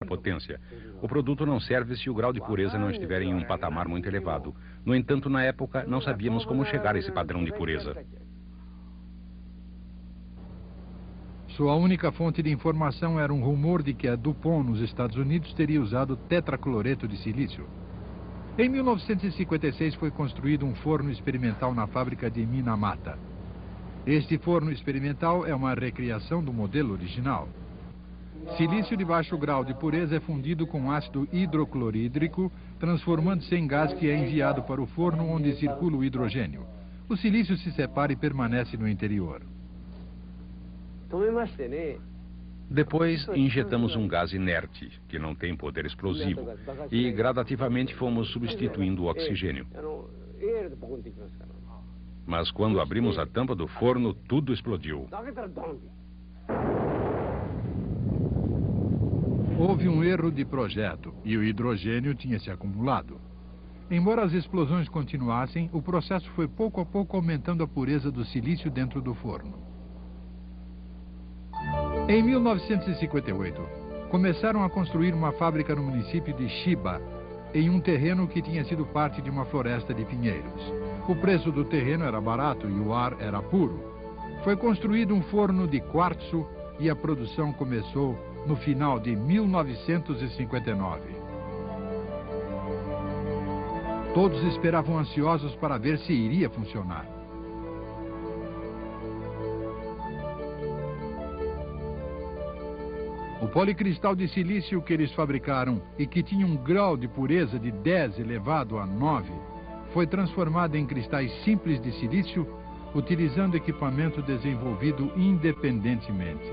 potência. O produto não serve se o grau de pureza não estiver em um patamar muito elevado. No entanto, na época, não sabíamos como chegar a esse padrão de pureza. Sua única fonte de informação era um rumor de que a DuPont, nos Estados Unidos, teria usado tetracloreto de silício. Em 1956 foi construído um forno experimental na fábrica de Minamata. Este forno experimental é uma recriação do modelo original. Silício de baixo grau de pureza é fundido com ácido hidroclorídrico, transformando-se em gás que é enviado para o forno onde circula o hidrogênio. O silício se separa e permanece no interior. Depois, injetamos um gás inerte, que não tem poder explosivo, e gradativamente fomos substituindo o oxigênio. Mas quando abrimos a tampa do forno, tudo explodiu. Houve um erro de projeto e o hidrogênio tinha se acumulado. Embora as explosões continuassem, o processo foi pouco a pouco aumentando a pureza do silício dentro do forno. Em 1958, começaram a construir uma fábrica no município de Chiba, em um terreno que tinha sido parte de uma floresta de pinheiros. O preço do terreno era barato e o ar era puro. Foi construído um forno de quartzo e a produção começou no final de 1959. Todos esperavam ansiosos para ver se iria funcionar. O policristal de silício que eles fabricaram e que tinha um grau de pureza de 10 elevado a 9, foi transformado em cristais simples de silício, utilizando equipamento desenvolvido independentemente.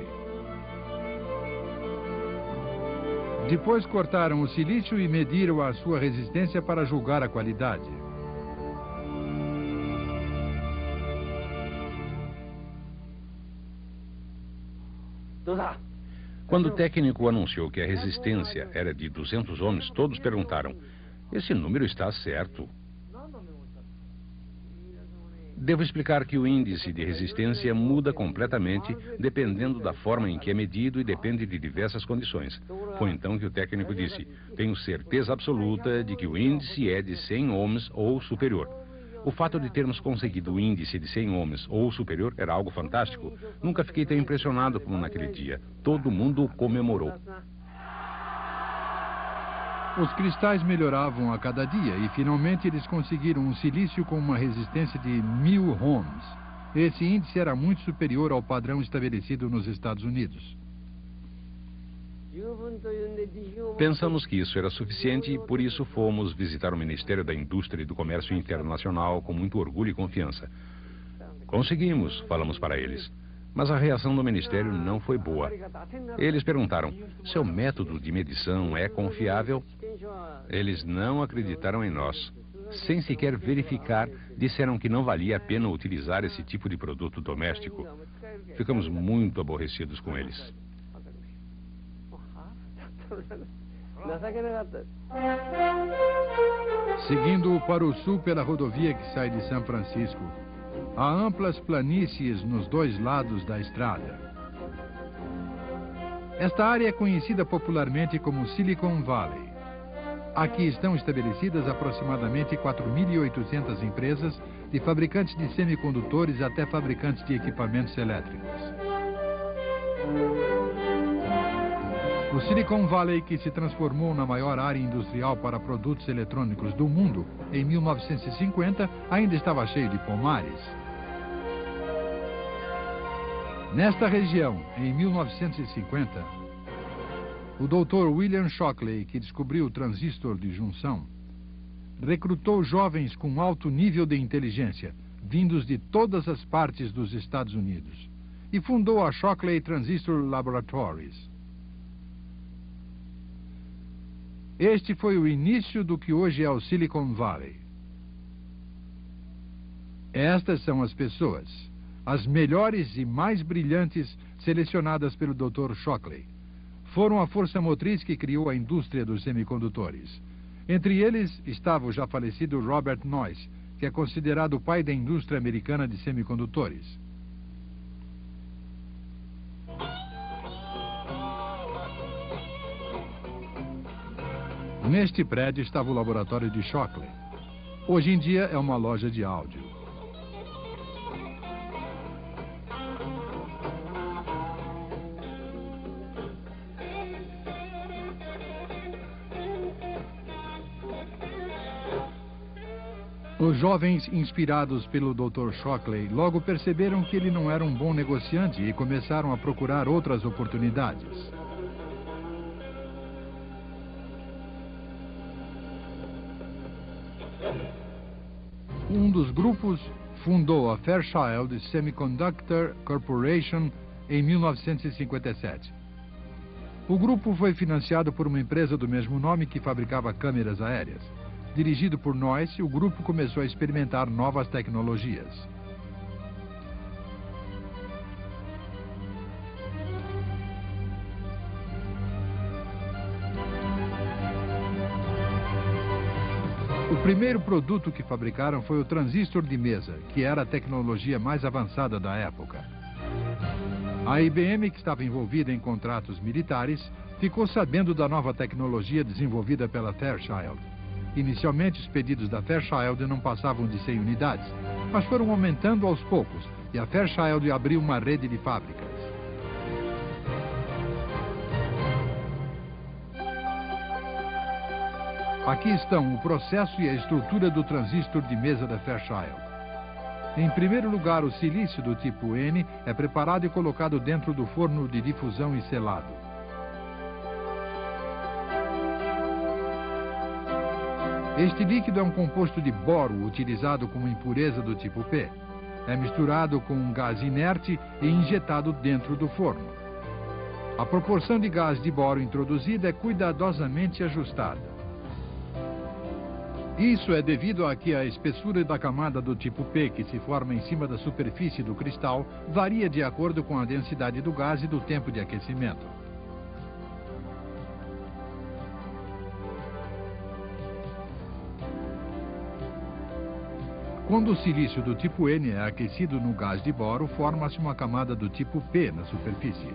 Depois cortaram o silício e mediram a sua resistência para julgar a qualidade. Quando o técnico anunciou que a resistência era de 200 ohms, todos perguntaram: esse número está certo? Devo explicar que o índice de resistência muda completamente dependendo da forma em que é medido e depende de diversas condições. Foi então que o técnico disse: tenho certeza absoluta de que o índice é de 100 ohms ou superior. O fato de termos conseguido o índice de 100 ohms ou superior era algo fantástico. Nunca fiquei tão impressionado como naquele dia. Todo mundo comemorou. Os cristais melhoravam a cada dia e finalmente eles conseguiram um silício com uma resistência de 1000 ohms. Esse índice era muito superior ao padrão estabelecido nos Estados Unidos. Pensamos que isso era suficiente e por isso fomos visitar o Ministério da Indústria e do Comércio Internacional com muito orgulho e confiança. Conseguimos, falamos para eles. Mas a reação do Ministério não foi boa. Eles perguntaram: seu método de medição é confiável? Eles não acreditaram em nós. Sem sequer verificar, disseram que não valia a pena utilizar esse tipo de produto doméstico. Ficamos muito aborrecidos com eles. Seguindo para o sul pela rodovia que sai de São Francisco, há amplas planícies nos dois lados da estrada. Esta área é conhecida popularmente como Silicon Valley. Aqui estão estabelecidas aproximadamente 4.800 empresas, de fabricantes de semicondutores até fabricantes de equipamentos elétricos. O Silicon Valley, que se transformou na maior área industrial para produtos eletrônicos do mundo em 1950, ainda estava cheio de pomares. Nesta região, em 1950, o Dr. William Shockley, que descobriu o transistor de junção, recrutou jovens com alto nível de inteligência, vindos de todas as partes dos Estados Unidos, e fundou a Shockley Transistor Laboratories. Este foi o início do que hoje é o Silicon Valley. Estas são as pessoas, as melhores e mais brilhantes selecionadas pelo Dr. Shockley. Foram a força motriz que criou a indústria dos semicondutores. Entre eles estava o já falecido Robert Noyce, que é considerado o pai da indústria americana de semicondutores. Neste prédio estava o laboratório de Shockley. Hoje em dia é uma loja de áudio. Os jovens, inspirados pelo Dr. Shockley, logo perceberam que ele não era um bom negociante e começaram a procurar outras oportunidades. Um dos grupos fundou a Fairchild Semiconductor Corporation em 1957. O grupo foi financiado por uma empresa do mesmo nome que fabricava câmeras aéreas. Dirigido por Noyce, o grupo começou a experimentar novas tecnologias. O primeiro produto que fabricaram foi o transistor de mesa, que era a tecnologia mais avançada da época. A IBM, que estava envolvida em contratos militares, ficou sabendo da nova tecnologia desenvolvida pela Fairchild. Inicialmente, os pedidos da Fairchild não passavam de 100 unidades, mas foram aumentando aos poucos, e a Fairchild abriu uma rede de fábricas. Aqui estão o processo e a estrutura do transistor de mesa da Fairchild. Em primeiro lugar, o silício do tipo N é preparado e colocado dentro do forno de difusão e selado. Este líquido é um composto de boro utilizado como impureza do tipo P. É misturado com um gás inerte e injetado dentro do forno. A proporção de gás de boro introduzida é cuidadosamente ajustada. Isso é devido a que a espessura da camada do tipo P, que se forma em cima da superfície do cristal, varia de acordo com a densidade do gás e do tempo de aquecimento. Quando o silício do tipo N é aquecido no gás de boro, forma-se uma camada do tipo P na superfície.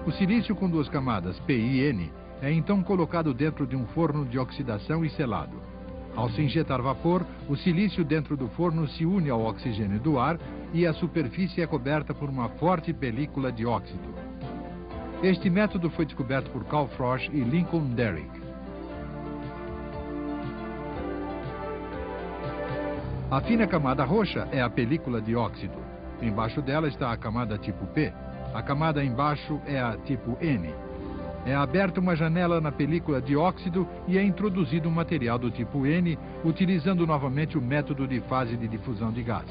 O silício com duas camadas, P e N, é então colocado dentro de um forno de oxidação e selado. Ao se injetar vapor, o silício dentro do forno se une ao oxigênio do ar e a superfície é coberta por uma forte película de óxido. Este método foi descoberto por Carl Frosch e Lincoln Derrick. A fina camada roxa é a película de óxido. Embaixo dela está a camada tipo P. A camada embaixo é a tipo N. É aberta uma janela na película de óxido e é introduzido um material do tipo N, utilizando novamente o método de fase de difusão de gás.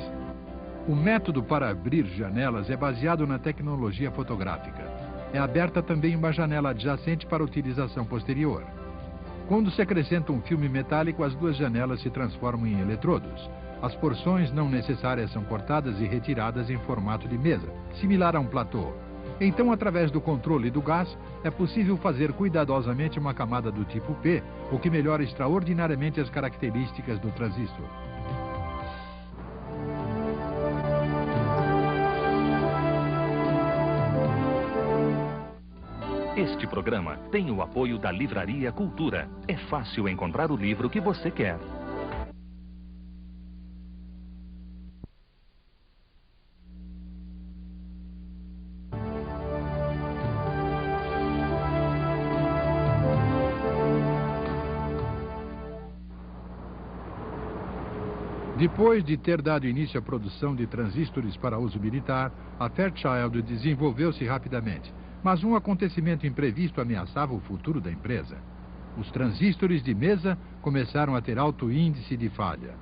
O método para abrir janelas é baseado na tecnologia fotográfica. É aberta também uma janela adjacente para utilização posterior. Quando se acrescenta um filme metálico, as duas janelas se transformam em eletrodos. As porções não necessárias são cortadas e retiradas em formato de mesa, similar a um platô. Então, através do controle do gás, é possível fazer cuidadosamente uma camada do tipo P, o que melhora extraordinariamente as características do transistor. Este programa tem o apoio da Livraria Cultura. É fácil encontrar o livro que você quer. Depois de ter dado início à produção de transistores para uso militar, a Fairchild desenvolveu-se rapidamente. Mas um acontecimento imprevisto ameaçava o futuro da empresa. Os transistores de mesa começaram a ter alto índice de falha.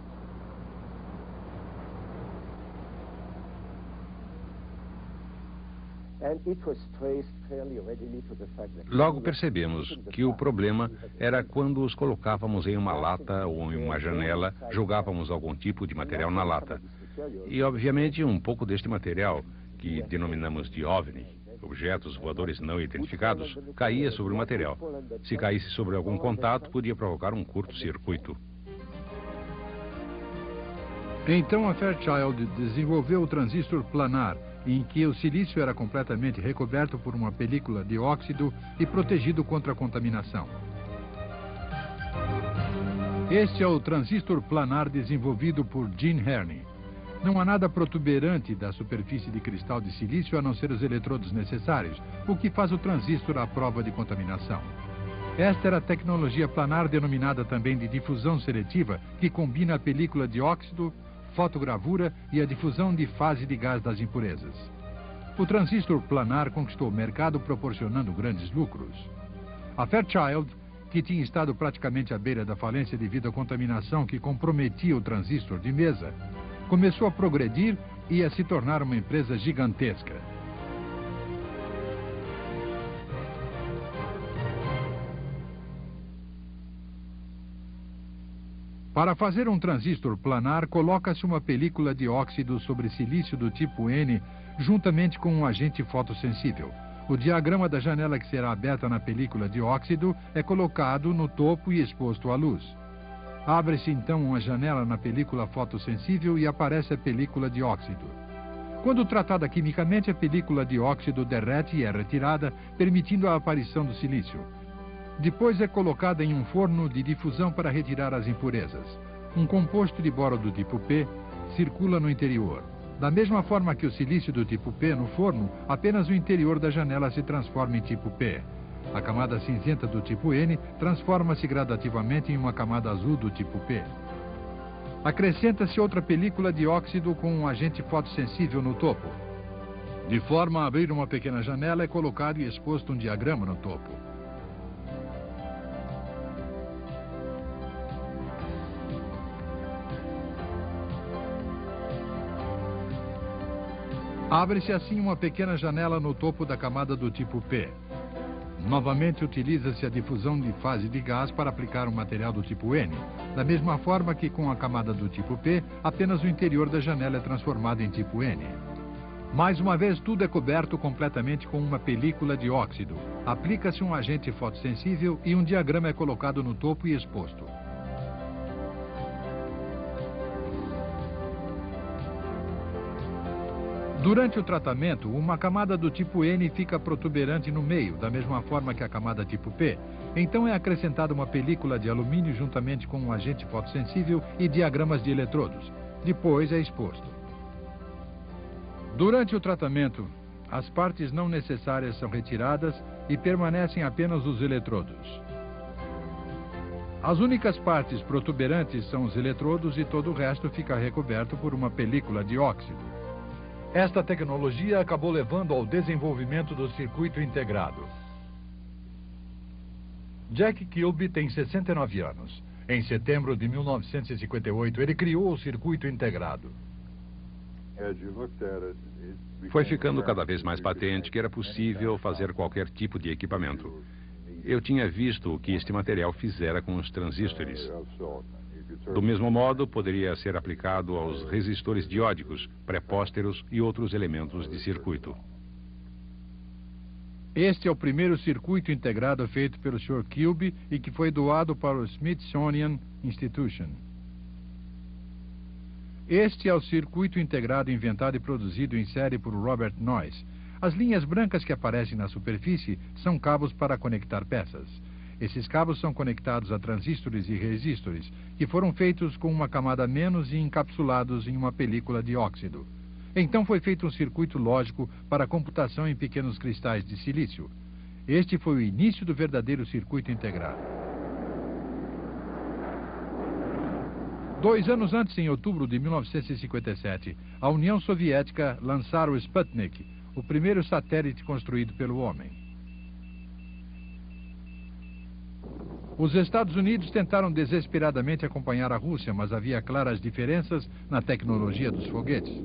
Logo percebemos que o problema era quando os colocávamos em uma lata ou em uma janela, jogávamos algum tipo de material na lata. E, obviamente, um pouco deste material, que denominamos de OVNI, objetos voadores não identificados, caía sobre o material. Se caísse sobre algum contato, podia provocar um curto-circuito. Então a Fairchild desenvolveu o transistor planar, em que o silício era completamente recoberto por uma película de óxido e protegido contra a contaminação. Este é o transistor planar desenvolvido por Gene Herney. Não há nada protuberante da superfície de cristal de silício a não ser os eletrodos necessários, o que faz o transistor à prova de contaminação. Esta era a tecnologia planar denominada também de difusão seletiva, que combina a película de óxido, fotogravura e a difusão de fase de gás das impurezas. O transistor planar conquistou o mercado proporcionando grandes lucros. A Fairchild, que tinha estado praticamente à beira da falência devido à contaminação que comprometia o transistor de mesa, começou a progredir e a se tornar uma empresa gigantesca. Para fazer um transistor planar, coloca-se uma película de óxido sobre silício do tipo N juntamente com um agente fotossensível. O diagrama da janela que será aberta na película de óxido é colocado no topo e exposto à luz. Abre-se então uma janela na película fotossensível e aparece a película de óxido. Quando tratada quimicamente, a película de óxido derrete e é retirada, permitindo a aparição do silício. Depois é colocada em um forno de difusão para retirar as impurezas. Um composto de boro do tipo P circula no interior. Da mesma forma que o silício do tipo P no forno, apenas o interior da janela se transforma em tipo P. A camada cinzenta do tipo N transforma-se gradativamente em uma camada azul do tipo P. Acrescenta-se outra película de óxido com um agente fotossensível no topo. De forma a abrir uma pequena janela, é colocado e exposto um diagrama no topo. Abre-se assim uma pequena janela no topo da camada do tipo P. Novamente utiliza-se a difusão de fase de gás para aplicar um material do tipo N. Da mesma forma que com a camada do tipo P, apenas o interior da janela é transformado em tipo N. Mais uma vez, tudo é coberto completamente com uma película de óxido. Aplica-se um agente fotossensível e um diagrama é colocado no topo e exposto. Durante o tratamento, uma camada do tipo N fica protuberante no meio, da mesma forma que a camada tipo P. Então é acrescentada uma película de alumínio juntamente com um agente fotossensível e diagramas de eletrodos. Depois é exposto. Durante o tratamento, as partes não necessárias são retiradas e permanecem apenas os eletrodos. As únicas partes protuberantes são os eletrodos e todo o resto fica recoberto por uma película de óxido. Esta tecnologia acabou levando ao desenvolvimento do circuito integrado. Jack Kilby tem 69 anos. Em setembro de 1958, ele criou o circuito integrado. Foi ficando cada vez mais patente que era possível fazer qualquer tipo de equipamento. Eu tinha visto o que este material fizera com os transistores. Do mesmo modo, poderia ser aplicado aos resistores diódicos, prepósteros e outros elementos de circuito. Este é o primeiro circuito integrado feito pelo Sr. Kilby e que foi doado para o Smithsonian Institution. Este é o circuito integrado inventado e produzido em série por Robert Noyce. As linhas brancas que aparecem na superfície são cabos para conectar peças. Esses cabos são conectados a transistores e resistores, que foram feitos com uma camada a menos e encapsulados em uma película de óxido. Então foi feito um circuito lógico para a computação em pequenos cristais de silício. Este foi o início do verdadeiro circuito integrado. 2 anos antes, em outubro de 1957, a União Soviética lançara o Sputnik, o primeiro satélite construído pelo homem. Os Estados Unidos tentaram desesperadamente acompanhar a Rússia, mas havia claras diferenças na tecnologia dos foguetes.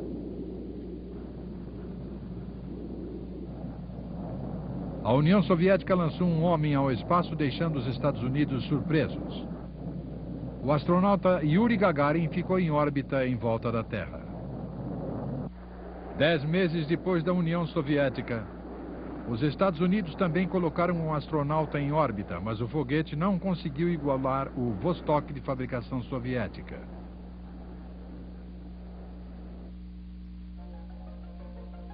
A União Soviética lançou um homem ao espaço, deixando os Estados Unidos surpresos. O astronauta Yuri Gagarin ficou em órbita em volta da Terra. 10 meses depois da União Soviética, os Estados Unidos também colocaram um astronauta em órbita, mas o foguete não conseguiu igualar o Vostok de fabricação soviética.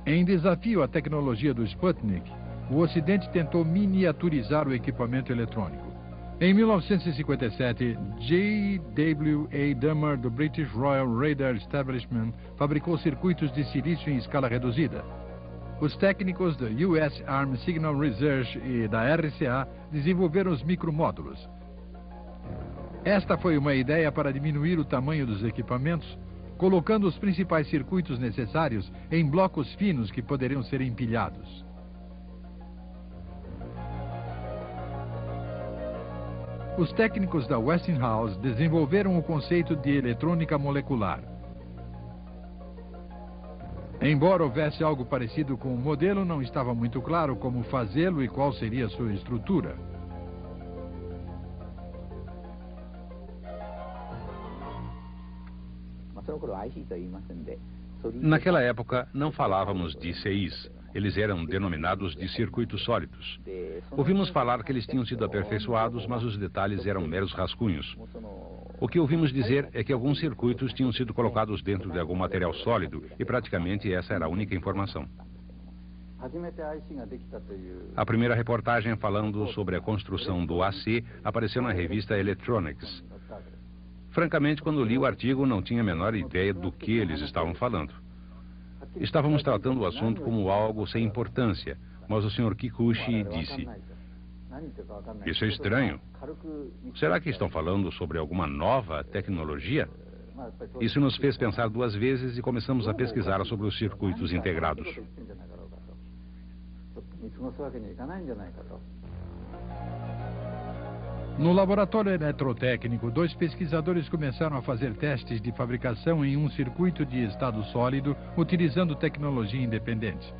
Em desafio à tecnologia do Sputnik, o Ocidente tentou miniaturizar o equipamento eletrônico. Em 1957, J.W.A. Dummer, do British Royal Radar Establishment, fabricou circuitos de silício em escala reduzida. Os técnicos da US Army Signal Research e da RCA desenvolveram os micromódulos. Esta foi uma ideia para diminuir o tamanho dos equipamentos, colocando os principais circuitos necessários em blocos finos que poderiam ser empilhados. Os técnicos da Westinghouse desenvolveram o conceito de eletrônica molecular. Embora houvesse algo parecido com o modelo, não estava muito claro como fazê-lo e qual seria sua estrutura. Naquela época, não falávamos de CIs. Eles eram denominados de circuitos sólidos. Ouvimos falar que eles tinham sido aperfeiçoados, mas os detalhes eram meros rascunhos. O que ouvimos dizer é que alguns circuitos tinham sido colocados dentro de algum material sólido, e praticamente essa era a única informação. A primeira reportagem falando sobre a construção do AC apareceu na revista Electronics. Francamente, quando li o artigo, não tinha a menor ideia do que eles estavam falando. Estávamos tratando o assunto como algo sem importância, mas o Sr. Kikuchi disse: "Isso é estranho. Será que estão falando sobre alguma nova tecnologia?" Isso nos fez pensar duas vezes e começamos a pesquisar sobre os circuitos integrados. No laboratório eletrotécnico, dois pesquisadores começaram a fazer testes de fabricação em um circuito de estado sólido, utilizando tecnologia independente.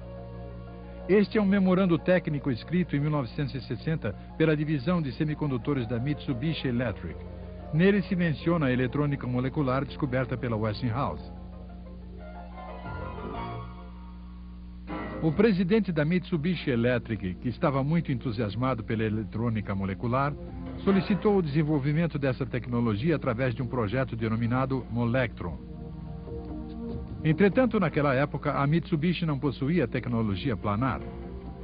Este é um memorando técnico escrito em 1960 pela divisão de semicondutores da Mitsubishi Electric. Nele se menciona a eletrônica molecular descoberta pela Westinghouse. O presidente da Mitsubishi Electric, que estava muito entusiasmado pela eletrônica molecular, solicitou o desenvolvimento dessa tecnologia através de um projeto denominado Molectron. Entretanto, naquela época, a Mitsubishi não possuía tecnologia planar.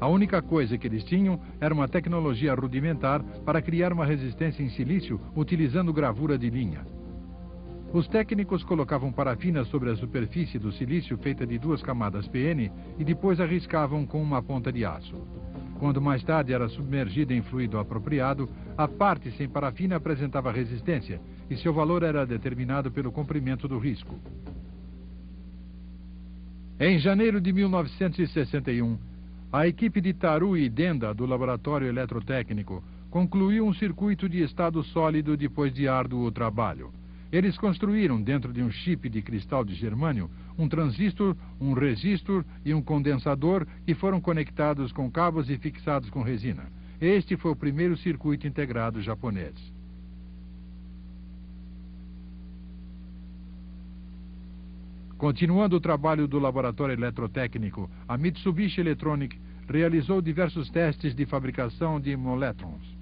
A única coisa que eles tinham era uma tecnologia rudimentar para criar uma resistência em silício utilizando gravura de linha. Os técnicos colocavam parafina sobre a superfície do silício feita de 2 camadas PN e depois a riscavam com uma ponta de aço. Quando mais tarde era submergida em fluido apropriado, a parte sem parafina apresentava resistência e seu valor era determinado pelo comprimento do risco. Em janeiro de 1961, a equipe de Tarui Denda, do Laboratório Eletrotécnico, concluiu um circuito de estado sólido depois de árduo trabalho. Eles construíram, dentro de um chip de cristal de germânio, um transistor, um resistor e um condensador que foram conectados com cabos e fixados com resina. Este foi o primeiro circuito integrado japonês. Continuando o trabalho do laboratório eletrotécnico, a Mitsubishi Electronic realizou diversos testes de fabricação de moletrons.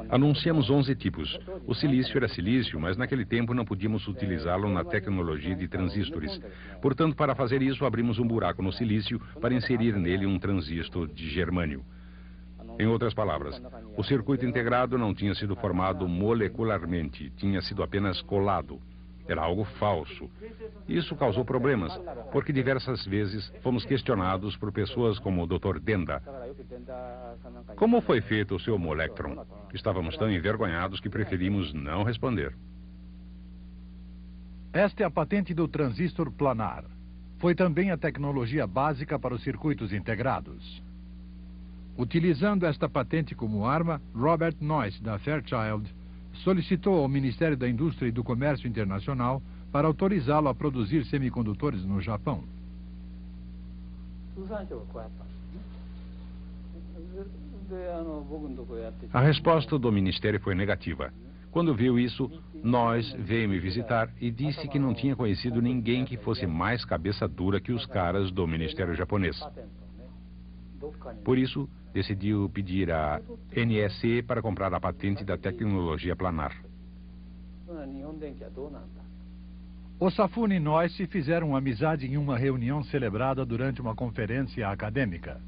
Anunciamos 11 tipos. O silício era silício, mas naquele tempo não podíamos utilizá-lo na tecnologia de transistores. Portanto, para fazer isso, abrimos um buraco no silício para inserir nele um transistor de germânio. Em outras palavras, o circuito integrado não tinha sido formado molecularmente, tinha sido apenas colado. Era algo falso. Isso causou problemas, porque diversas vezes fomos questionados por pessoas como o Dr. Denda. Como foi feito o seu Molectron? Estávamos tão envergonhados que preferimos não responder. Esta é a patente do transistor planar. Foi também a tecnologia básica para os circuitos integrados. Utilizando esta patente como arma, Robert Noyce, da Fairchild, solicitou ao Ministério da Indústria e do Comércio Internacional para autorizá-lo a produzir semicondutores no Japão. A resposta do Ministério foi negativa. Quando viu isso, Noyce veio me visitar e disse que não tinha conhecido ninguém que fosse mais cabeça dura que os caras do Ministério japonês. Por isso, decidiu pedir à NSC para comprar a patente da tecnologia planar. Osafune e Noyce fizeram amizade em uma reunião celebrada durante uma conferência acadêmica.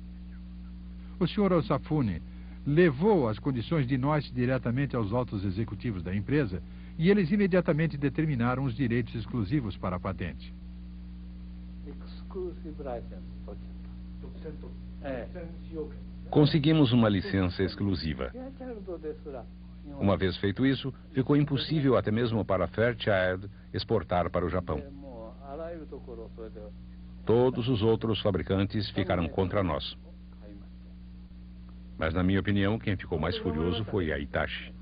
O Sr. Osafune levou as condições de NOIS diretamente aos altos executivos da empresa e eles imediatamente determinaram os direitos exclusivos para a patente. Conseguimos uma licença exclusiva. Uma vez feito isso, ficou impossível até mesmo para a Fairchild exportar para o Japão. Todos os outros fabricantes ficaram contra nós. Mas, na minha opinião, quem ficou mais furioso foi a Hitachi.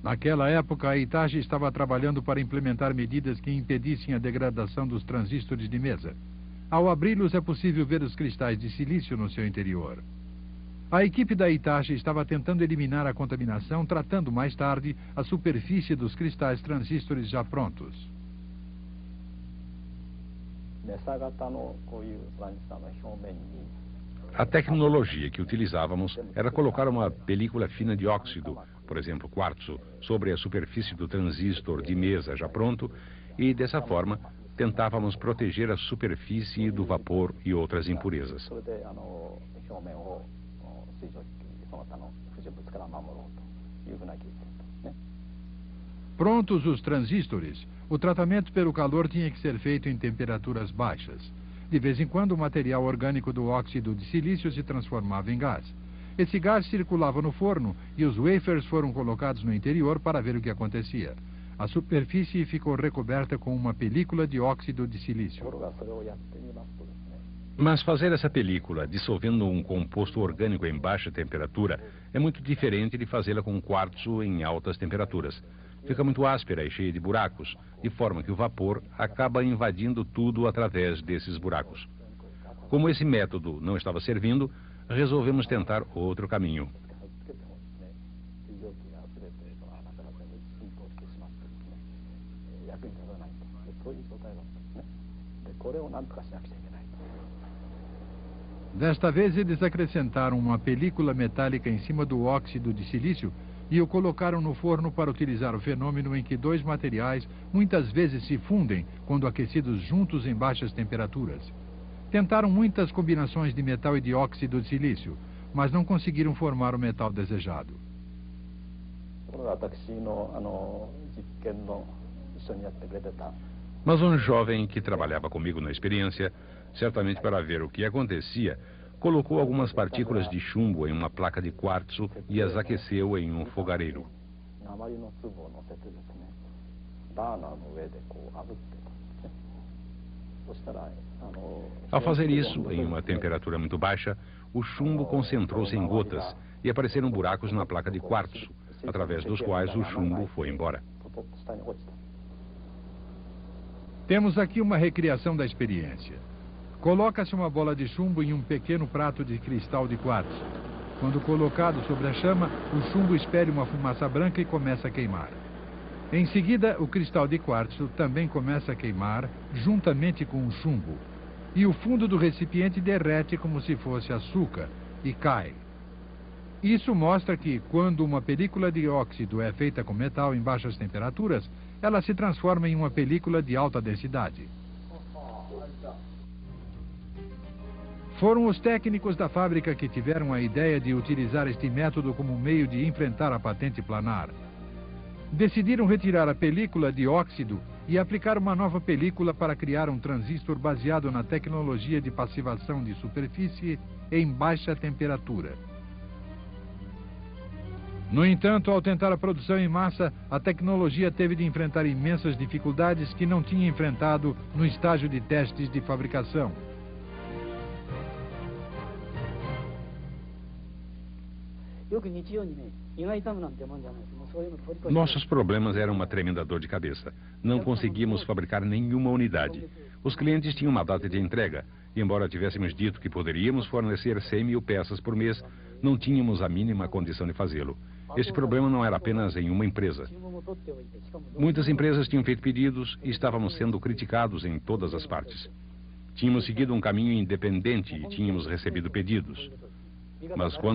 Naquela época, a Hitachi estava trabalhando para implementar medidas que impedissem a degradação dos transistores de mesa. Ao abri-los, é possível ver os cristais de silício no seu interior. A equipe da Hitachi estava tentando eliminar a contaminação, tratando mais tarde a superfície dos cristais transistores já prontos. A tecnologia que utilizávamos era colocar uma película fina de óxido, por exemplo, quartzo, sobre a superfície do transistor de mesa já pronto e, dessa forma, tentávamos proteger a superfície do vapor e outras impurezas. Prontos os transistores, o tratamento pelo calor tinha que ser feito em temperaturas baixas. De vez em quando, o material orgânico do óxido de silício se transformava em gás. Esse gás circulava no forno e os wafers foram colocados no interior para ver o que acontecia. A superfície ficou recoberta com uma película de óxido de silício. Mas fazer essa película dissolvendo um composto orgânico em baixa temperatura é muito diferente de fazê-la com quartzo em altas temperaturas. Fica muito áspera e cheia de buracos, de forma que o vapor acaba invadindo tudo através desses buracos. Como esse método não estava servindo, resolvemos tentar outro caminho. Desta vez, eles acrescentaram uma película metálica em cima do óxido de silício e o colocaram no forno para utilizar o fenômeno em que dois materiais muitas vezes se fundem quando aquecidos juntos em baixas temperaturas. Tentaram muitas combinações de metal e de óxido de silício, mas não conseguiram formar o metal desejado. Mas um jovem que trabalhava comigo na experiência, certamente para ver o que acontecia, colocou algumas partículas de chumbo em uma placa de quartzo e as aqueceu em um fogareiro. Ao fazer isso, em uma temperatura muito baixa, o chumbo concentrou-se em gotas e apareceram buracos na placa de quartzo, através dos quais o chumbo foi embora. Temos aqui uma recriação da experiência. Coloca-se uma bola de chumbo em um pequeno prato de cristal de quartzo. Quando colocado sobre a chama, o chumbo espelha uma fumaça branca e começa a queimar. Em seguida, o cristal de quartzo também começa a queimar juntamente com o chumbo. E o fundo do recipiente derrete como se fosse açúcar e cai. Isso mostra que, quando uma película de óxido é feita com metal em baixas temperaturas, ela se transforma em uma película de alta densidade. Foram os técnicos da fábrica que tiveram a ideia de utilizar este método como meio de enfrentar a patente planar. Decidiram retirar a película de óxido e aplicar uma nova película para criar um transistor baseado na tecnologia de passivação de superfície em baixa temperatura. No entanto, ao tentar a produção em massa, a tecnologia teve de enfrentar imensas dificuldades que não tinha enfrentado no estágio de testes de fabricação. Nossos problemas eram uma tremenda dor de cabeça. Não conseguíamos fabricar nenhuma unidade. Os clientes tinham uma data de entrega. E embora tivéssemos dito que poderíamos fornecer 100.000 peças por mês, não tínhamos a mínima condição de fazê-lo. Este problema não era apenas em uma empresa. Muitas empresas tinham feito pedidos e estávamos sendo criticados em todas as partes. Tínhamos seguido um caminho independente e tínhamos recebido pedidos. Mas quando